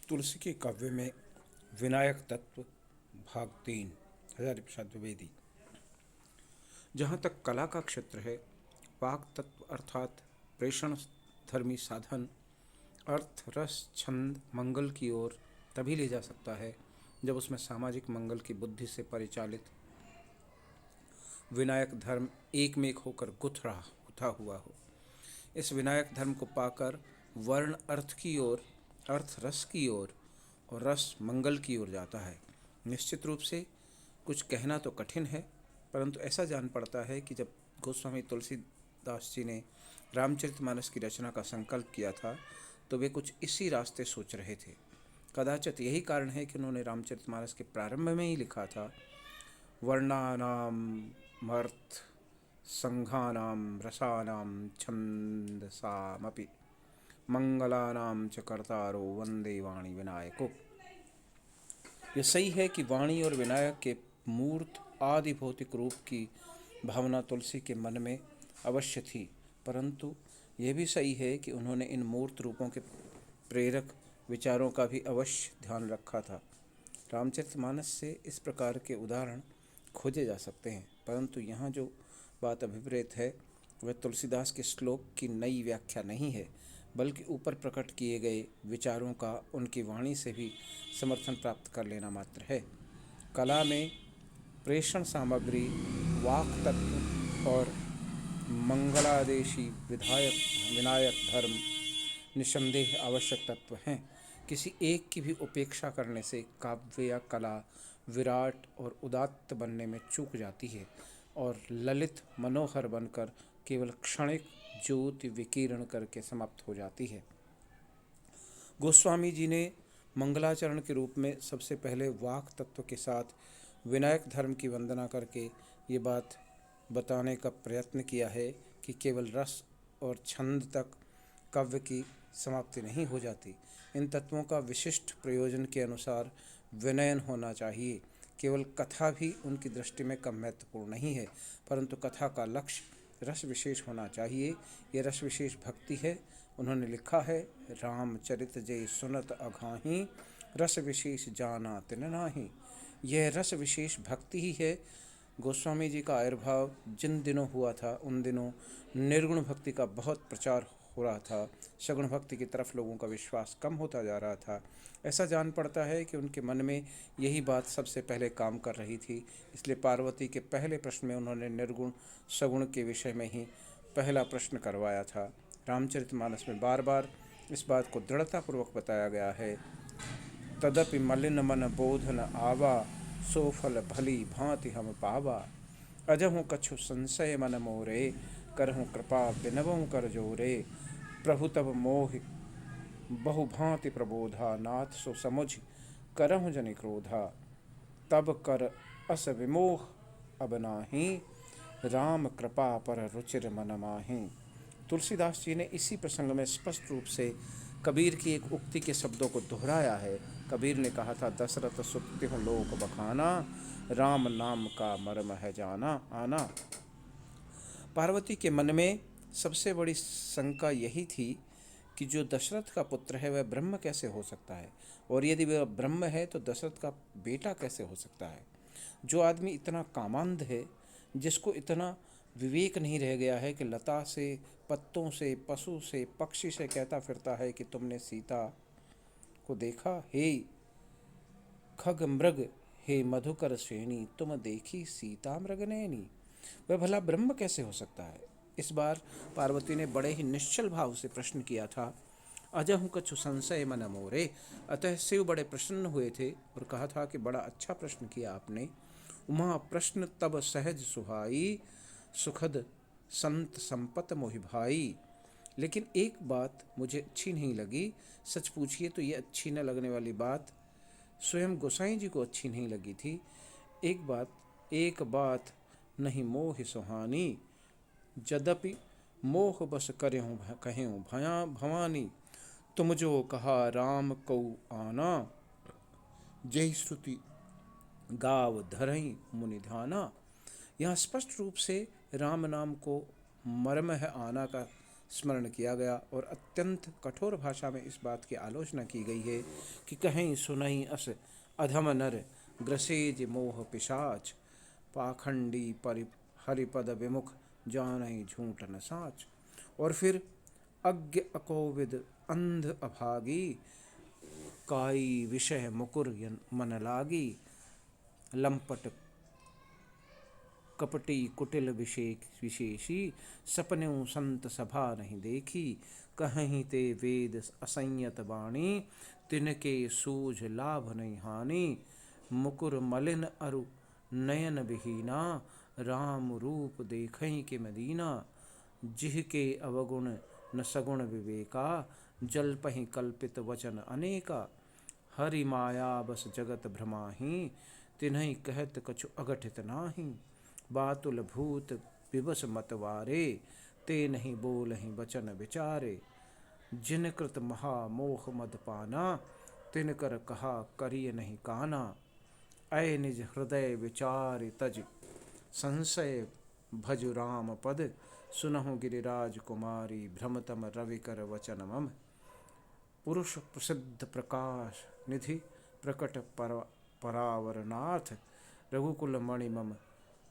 तुलसी के काव्य में विनायक तत्व भाग 3 हजारी प्रसाद द्विवेदी। जहाँ तक कला का क्षेत्र है, वाक तत्व अर्थात प्रेषण धर्मी साधन अर्थ रस छंद मंगल की ओर तभी ले जा सकता है जब उसमें सामाजिक मंगल की बुद्धि से परिचालित विनायक धर्म एक में एक होकर गुथा हुआ हो। इस विनायक धर्म को पाकर वर्ण अर्थ की ओर, अर्थ रस की ओर और रस मंगल की ओर जाता है। निश्चित रूप से कुछ कहना तो कठिन है, परंतु ऐसा जान पड़ता है कि जब गोस्वामी तुलसीदास जी ने रामचरितमानस की रचना का संकल्प किया था तो वे कुछ इसी रास्ते सोच रहे थे। कदाचित यही कारण है कि उन्होंने रामचरितमानस के प्रारंभ में ही लिखा था, वर्णानाम अर्थ संघानाम रसानाम छंदसामपि मंगलानाम च कर्तारो वंदे वाणी विनायको। यह सही है कि वाणी और विनायक के मूर्त आदि भौतिक रूप की भावना तुलसी के मन में अवश्य थी, परंतु यह भी सही है कि उन्होंने इन मूर्त रूपों के प्रेरक विचारों का भी अवश्य ध्यान रखा था। रामचरितमानस से इस प्रकार के उदाहरण खोजे जा सकते हैं, परंतु यहाँ जो बात अभिप्रेत है वह तुलसीदास के श्लोक की नई व्याख्या नहीं है, बल्कि ऊपर प्रकट किए गए विचारों का उनकी वाणी से भी समर्थन प्राप्त कर लेना मात्र है। कला में प्रेषण सामग्री, वाक तत्व और मंगलादेशी विनायक धर्म निसंदेह आवश्यक तत्व हैं। किसी एक की भी उपेक्षा करने से काव्य या कला विराट और उदात्त बनने में चूक जाती है और ललित मनोहर बनकर केवल क्षणिक ज्योति विकीर्ण करके समाप्त हो जाती है। गोस्वामी जी ने मंगलाचरण के रूप में सबसे पहले वाक तत्व के साथ विनायक धर्म की वंदना करके ये बात बताने का प्रयत्न किया है कि केवल रस और छंद तक काव्य की समाप्ति नहीं हो जाती। इन तत्वों का विशिष्ट प्रयोजन के अनुसार विनयन होना चाहिए। केवल कथा भी उनकी दृष्टि में कम महत्वपूर्ण नहीं है, परंतु कथा का लक्ष्य रस विशेष होना चाहिए। यह रस विशेष भक्ति है। उन्होंने लिखा है, रामचरित जय सुनत अघाही, रस विशेष जाना तिन नाही। यह रस विशेष भक्ति ही है। गोस्वामी जी का आविर्भाव जिन दिनों हुआ था उन दिनों निर्गुण भक्ति का बहुत प्रचार हो रहा था। सगुण भक्ति की तरफ लोगों का विश्वास कम होता जा रहा था। ऐसा जान पड़ता है कि उनके मन में यही बात सबसे पहले काम कर रही थी। इसलिए पार्वती के पहले प्रश्न में उन्होंने निर्गुण सगुण के विषय में ही पहला प्रश्न करवाया था। रामचरितमानस में बार बार इस बात को दृढ़तापूर्वक बताया गया है। तदपि मलिन मन बोधन आवा, सो फल भली भांति हम पावा। अजहु कछु संशय मन मोरे, करहु कृपा बिनवहु कर जोरे। प्रभु तब मोह बहु भांति प्रबोधा, नाथ सो समुझ करहु जनि क्रोधा। तब कर अस विमोह अब नाही, राम कृपा पर रुचिर मन माही। तुलसीदास जी ने इसी प्रसंग में स्पष्ट रूप से कबीर की एक उक्ति के शब्दों को दोहराया है। कबीर ने कहा था, दशरथ सुप्ति हूँ लोक बखाना, राम नाम का मर्म है जाना आना। पार्वती के मन में सबसे बड़ी शंका यही थी कि जो दशरथ का पुत्र है वह ब्रह्म कैसे हो सकता है, और यदि वह ब्रह्म है तो दशरथ का बेटा कैसे हो सकता है। जो आदमी इतना कामांध है, जिसको इतना विवेक नहीं रह गया है कि लता से, पत्तों से, पशु से, पक्षी से कहता फिरता है कि तुमने सीता को देखा, हे खग मृग, हे मधुकर श्रेणी, तुम देखी सीता मृग नैनी। वह भला ब्रह्म कैसे हो सकता है। इस बार पार्वती ने बड़े ही निश्चल भाव से प्रश्न किया था। अजहु कछु संशय मन मोरे। अतः शिव बड़े प्रसन्न हुए थे और कहा था कि बड़ा अच्छा प्रश्न किया आपने। उमा प्रश्न तब सहज सुहाई, सुखद संत संपत मोहि भाई। लेकिन एक बात मुझे अच्छी नहीं लगी। सच पूछिए तो ये अच्छी न लगने वाली बात स्वयं गोसाई जी को अच्छी नहीं लगी थी। एक बात नहीं मोह सुहानी, यद्यपि मोह बस करेहूँ कहेहूँ भवानी। तुम जो कहा राम को आना, जय श्रुति गाव धरई मुनि ध्याना। यहाँ स्पष्ट रूप से राम नाम को मर्म है आना का स्मरण किया गया और अत्यंत कठोर भाषा में इस बात की आलोचना की गई है कि कहीं सुनई अस अधम नर ग्रसेज मोह पिशाच पाखंडी परि हरिपद विमुख जानई झूठ न साच। और फिर अज्ञ अकोविद अंध अभागी काई विषय मुकुर मन लागी लंपट कपटी कुटिल विशेषी सपनेऊ संत सभा नहीं देखी कहीं ते वेद असंयत वाणी तिनके सूझ लाभ नहीं हानि मुकुर मलिन अरु नयन विहीना राम रूप देखई के मदीना जिह के अवगुण न सगुण विवेका जल पहि कल्पित वचन अनेका हरि माया बस जगत भ्रमाही तिन्हि कहत कछु अघटित नाही बातुल भूत विवश मतवारे ते नहीं बोलहि वचन विचारे जिन कृत महामोह मद पाना तिन कर कहा करिय नहीं काना अय निज हृदय विचार तज संशय भजु राम पद सुनहु गिरिराज कुमारी भ्रमतम रविकर वचन मम पुरुष प्रसिद्ध प्रकाश निधि प्रकट परावरनाथ रघुकुल मणि मम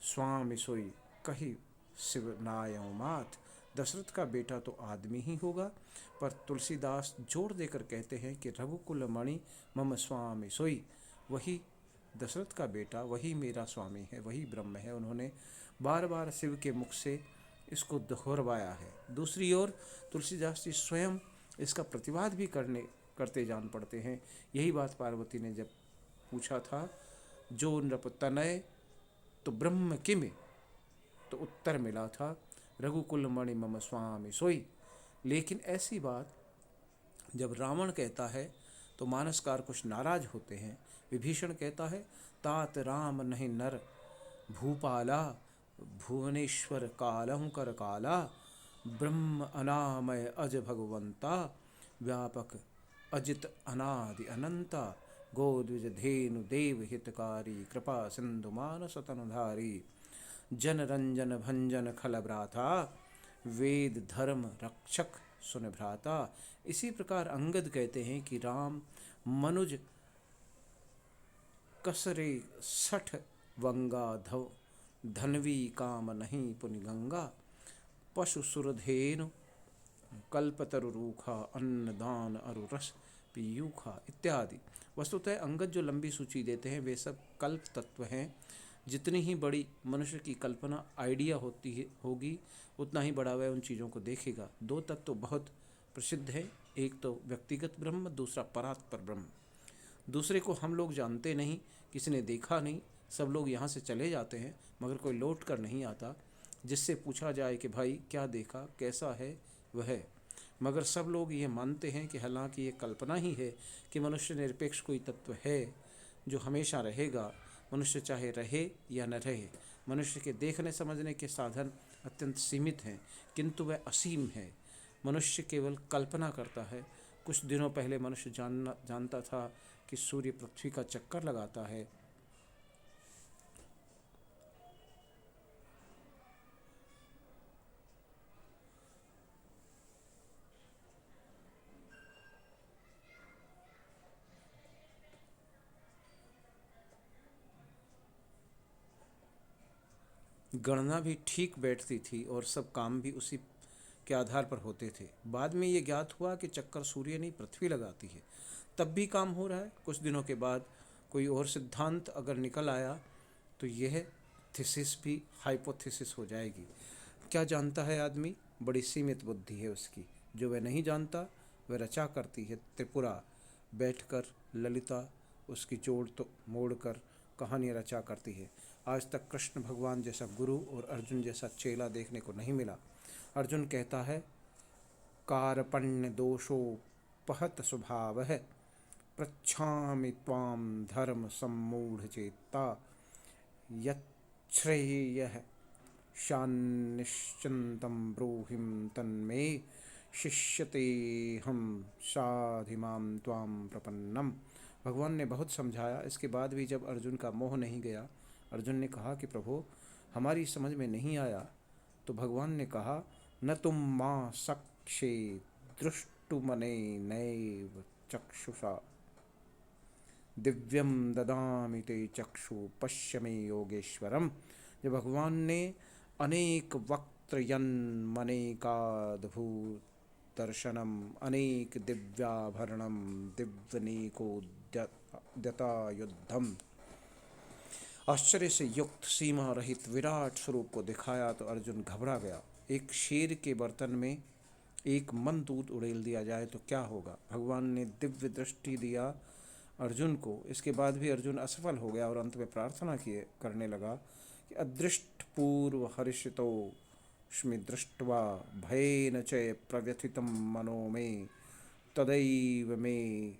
स्वामी सोई कही शिव नायौ माथ। दशरथ का बेटा तो आदमी ही होगा, पर तुलसीदास जोर देकर कहते हैं कि रघुकुल मणि मम स्वामी सोई, वही दशरथ का बेटा, वही मेरा स्वामी है, वही ब्रह्म है। उन्होंने बार बार शिव के मुख से इसको दोहरवाया है। दूसरी ओर तुलसीदास जी स्वयं इसका प्रतिवाद भी करते जान पड़ते हैं। यही बात पार्वती ने जब पूछा था, जो नृप तनय तो ब्रह्म किमे, तो उत्तर मिला था रघुकुल मणि मम स्वामी सोई। लेकिन ऐसी बात जब रावण कहता है तो मानसकार कुछ नाराज होते हैं। विभीषण कहता है, तात राम नहीं नर भूपाला भुवनेश्वर कालहु कर काला ब्रह्म अनामय अज भगवंता व्यापक अजित अनादि अनंता गोद्विज धेनु देव हितकारी कृपा सिंधु मानस तनुधारी जन रंजन भंजन खल भ्राता वेद धर्म रक्षक सुन भ्राता। इसी प्रकार अंगद कहते हैं कि राम मनुज कसरे सठ वंगा धनवी काम नहीं पुनि गंगा पशु सुरधेनु कल्पतरु रूखा अन्नदान अरु रस पीयूखा इत्यादि। वस्तुतः अंगद जो लंबी सूची देते हैं वे सब कल्प तत्व हैं। जितनी ही बड़ी मनुष्य की कल्पना आइडिया होगी उतना ही बड़ा वह उन चीज़ों को देखेगा। दो तत्व तो बहुत प्रसिद्ध है, एक तो व्यक्तिगत ब्रह्म, दूसरा परात्पर ब्रह्म। दूसरे को हम लोग जानते नहीं, किसी ने देखा नहीं, सब लोग यहाँ से चले जाते हैं मगर कोई लौट कर नहीं आता जिससे पूछा जाए कि भाई क्या देखा, कैसा है वह। मगर सब लोग ये मानते हैं कि हालांकि ये कल्पना ही है कि मनुष्य निरपेक्ष कोई तत्व है जो हमेशा रहेगा। मनुष्य चाहे रहे या न रहे, मनुष्य के देखने समझने के साधन अत्यंत सीमित हैं, किंतु वह असीम है। मनुष्य केवल कल्पना करता है। कुछ दिनों पहले मनुष्य जानता था कि सूर्य पृथ्वी का चक्कर लगाता है। गणना भी ठीक बैठती थी और सब काम भी उसी के आधार पर होते थे। बाद में ये ज्ञात हुआ कि चक्कर सूर्य नहीं पृथ्वी लगाती है, तब भी काम हो रहा है। कुछ दिनों के बाद कोई और सिद्धांत अगर निकल आया तो यह थीसिस भी हाइपोथेसिस हो जाएगी। क्या जानता है आदमी, बड़ी सीमित बुद्धि है उसकी। जो वह नहीं जानता वह रचा करती है। त्रिपुरा बैठकर ललिता उसकी जोड़ तो मोड़ कर कहानियाँ रचा करती है। आज तक कृष्ण भगवान जैसा गुरु और अर्जुन जैसा चेला देखने को नहीं मिला। अर्जुन कहता है, कारपण्य दोषोपहत स्वभाव है पृच्छामि त्वाम धर्म सम्मूढ़ चेता यच्छ्रेयः शान्निश्चिन्तं ब्रूहिं तन्मे शिष्यते हम साधिमां त्वाम प्रपन्नम। भगवान ने बहुत समझाया, इसके बाद भी जब अर्जुन का मोह नहीं गया, अर्जुन ने कहा कि प्रभु हमारी समझ में नहीं आया। तो भगवान ने कहा, न तुम मां सक्षे दृष्टुमने नैव चक्षुषा दिव्यम ददामि ते चक्षु पश्य मे योगेश्वरम। जब भगवान ने अनेक वक्त्रयन्मनेकाद्भुत दर्शनम अनेक दिव्याभरणम दिव्यनीकोद्यतायुद्धम आश्चर्य से युक्त सीमा रहित विराट स्वरूप को दिखाया तो अर्जुन घबरा गया। एक शेर के बर्तन में एक मन दूध उड़ेल दिया जाए तो क्या होगा। भगवान ने दिव्य दृष्टि दिया अर्जुन को, इसके बाद भी अर्जुन असफल हो गया और अंत में प्रार्थना किए करने लगा कि अदृष्ट पूर्व हर्षितो स्मि दृष्ट्वा भयेन च प्रव्यथितं मनो मे तदैव मे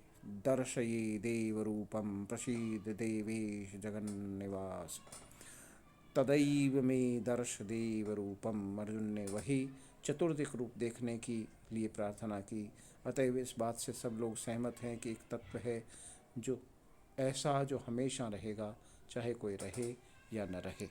दर्शये देवरूपं प्रसीद देवेश जगन्निवास। तदैव मे दर्श देव रूपम। अर्जुन ने वही चतुर्दिक रूप देखने की लिए प्रार्थना की। अतएव इस बात से सब लोग सहमत हैं कि एक तत्व है जो ऐसा जो हमेशा रहेगा, चाहे कोई रहे या न रहे।